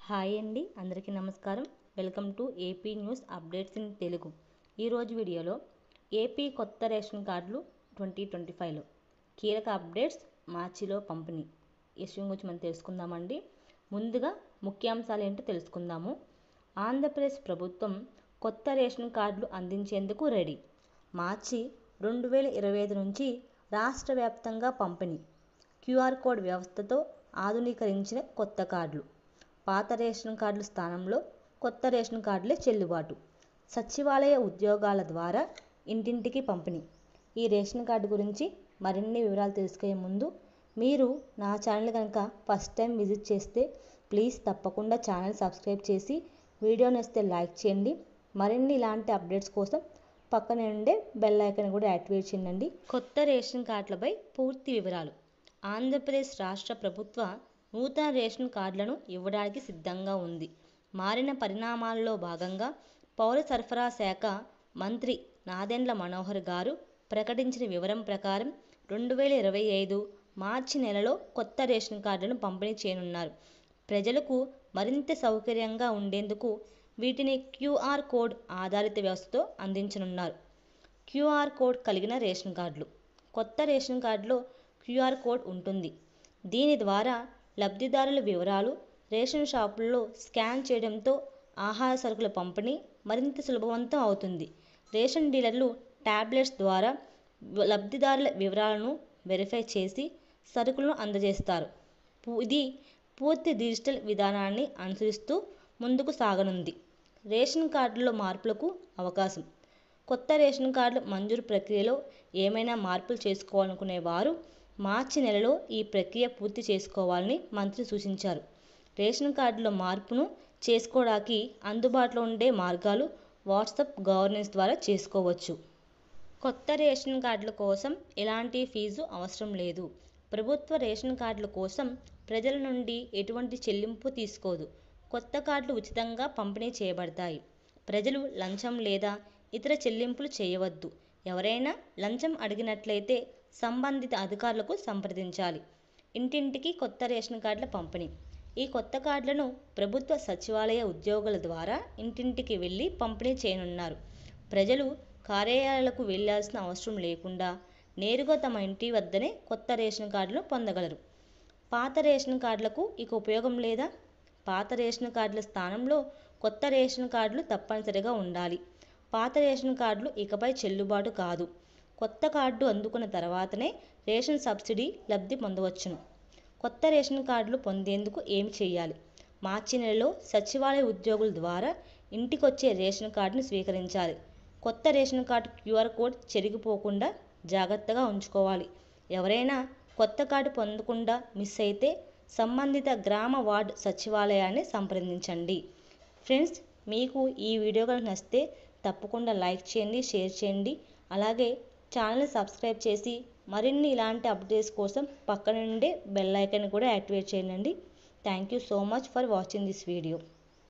Hi అండి, అందరికీ నమస్కారం. Welcome to AP news updates in Telugu. ఈరోజు వీడియోలో ఏపీ కొత్త రేషన్ కార్డులు 2025లో కీలక అప్డేట్స్, మార్చిలో పంపిణీ ఈ విషయం గురించి మనం తెలుసుకుందామండి. ముందుగా ముఖ్యాంశాలు ఏంటో తెలుసుకుందాము. ఆంధ్రప్రదేశ్ ప్రభుత్వం కొత్త రేషన్ కార్డులు అందించేందుకు రెడీ. మార్చి 2025 నుంచి రాష్ట్ర వ్యాప్తంగా పంపిణీ. క్యూఆర్ కోడ్ వ్యవస్థతో ఆధునీకరించిన కొత్త కార్డులు. పాత రేషన్ కార్డుల స్థానంలో కొత్త రేషన్ కార్డులే చెల్లుబాటు. సచివాలయ ఉద్యోగాల ద్వారా ఇంటింటికి పంపిణీ. ఈ రేషన్ కార్డు గురించి మరిన్ని వివరాలు తెలుసుకునే ముందు మీరు నా ఛానల్ కనుక ఫస్ట్ టైం విజిట్ చేస్తే ప్లీజ్ తప్పకుండా ఛానల్ సబ్స్క్రైబ్ చేసి వీడియో నచ్చితే లైక్ చేయండి. మరిన్ని ఇలాంటి అప్డేట్స్ కోసం పక్కనే ఉండే బెల్ ఐకాన్ కూడా యాక్టివేట్ చేయండి. కొత్త రేషన్ కార్డులపై పూర్తి వివరాలు. ఆంధ్రప్రదేశ్ రాష్ట్ర ప్రభుత్వ నూతన రేషన్ కార్డులను ఇవ్వడానికి సిద్ధంగా ఉంది. మారిన పరిణామాల్లో భాగంగా పౌర సరఫరా శాఖ మంత్రి నాదెండ్ల మనోహర్ గారు ప్రకటించిన వివరం ప్రకారం 2025 మార్చి నెలలో కొత్త రేషన్ కార్డులను పంపిణీ చేయనున్నారు. ప్రజలకు మరింత సౌకర్యంగా ఉండేందుకు వీటిని క్యూఆర్ కోడ్ ఆధారిత వ్యవస్థతో అందించనున్నారు. క్యూఆర్ కోడ్ కలిగిన రేషన్ కార్డులు. కొత్త రేషన్ కార్డులో క్యూఆర్ కోడ్ ఉంటుంది. దీని ద్వారా లబ్ధిదారుల వివరాలు రేషన్ షాపుల్లో స్కాన్ చేయడంతో ఆహార సరుకుల పంపిణీ మరింత సులభవంతం అవుతుంది. రేషన్ డీలర్లు టాబ్లెట్స్ ద్వారా లబ్ధిదారుల వివరాలను వెరిఫై చేసి సరుకులను అందజేస్తారు. ఇది పూర్తి డిజిటల్ విధానాన్ని అనుసరిస్తూ ముందుకు సాగనుంది. రేషన్ కార్డుల్లో మార్పులకు అవకాశం. కొత్త రేషన్ కార్డుల మంజూరు ప్రక్రియలో ఏమైనా మార్పులు చేసుకోవాలనుకునే వారు మార్చి నెలలో ఈ ప్రక్రియ పూర్తి చేసుకోవాలని మంత్రి సూచించారు. రేషన్ కార్డులో మార్పును చేసుకోవడానికి అందుబాటులో ఉండే మార్గాలు వాట్సాప్ గవర్నెన్స్ ద్వారా చేసుకోవచ్చు. కొత్త రేషన్ కార్డుల కోసం ఎలాంటి ఫీజు అవసరం లేదు. ప్రభుత్వ రేషన్ కార్డుల కోసం ప్రజల నుండి ఎటువంటి చెల్లింపు తీసుకోదు. కొత్త కార్డులు ఉచితంగా పంపిణీ చేయబడతాయి. ప్రజలు లంచం లేదా ఇతర చెల్లింపులు చేయవద్దు. ఎవరైనా లంచం అడిగినట్లయితే సంబంధిత అధికారులకు సంప్రదించాలి. ఇంటింటికి కొత్త రేషన్ కార్డుల పంపిణీ. ఈ కొత్త కార్డులను ప్రభుత్వ సచివాలయ ఉద్యోగుల ద్వారా ఇంటింటికి వెళ్లి పంపిణీ చేయనున్నారు. ప్రజలు కార్యాలయాలకు వెళ్లాల్సిన అవసరం లేకుండా నేరుగా తమ ఇంటి వద్దనే కొత్త రేషన్ కార్డులను పొందగలరు. పాత రేషన్ కార్డులకు ఇక ఉపయోగం లేదా? పాత రేషన్ కార్డుల స్థానంలో కొత్త రేషన్ కార్డులు తప్పనిసరిగా ఉండాలి. పాత రేషన్ కార్డులు ఇకపై చెల్లుబాటు కాదు. కొత్త కార్డు అందుకున్న తర్వాతనే రేషన్ సబ్సిడీ లబ్ధి పొందవచ్చును. కొత్త రేషన్ కార్డులు పొందేందుకు ఏమి చేయాలి? మార్చి నెలలో సచివాలయ ఉద్యోగుల ద్వారా ఇంటికొచ్చే రేషన్ కార్డును స్వీకరించాలి. కొత్త రేషన్ కార్డు క్యూఆర్ కోడ్ చెరిగిపోకుండా జాగ్రత్తగా ఉంచుకోవాలి. ఎవరైనా కొత్త కార్డు పొందకుండా మిస్ అయితే సంబంధిత గ్రామ వార్డు సచివాలయాన్ని సంప్రదించండి. ఫ్రెండ్స్, మీకు ఈ వీడియో కనుక నచ్చితే తప్పకుండా లైక్ చేయండి, షేర్ చేయండి. అలాగే ఛానల్ని సబ్స్క్రైబ్ చేసి మరిన్ని ఇలాంటి అప్డేట్స్ కోసం పక్కన ఉండే బెల్ ఐకాన్ కూడా యాక్టివేట్ చేయండి. Thank you so much for watching this video.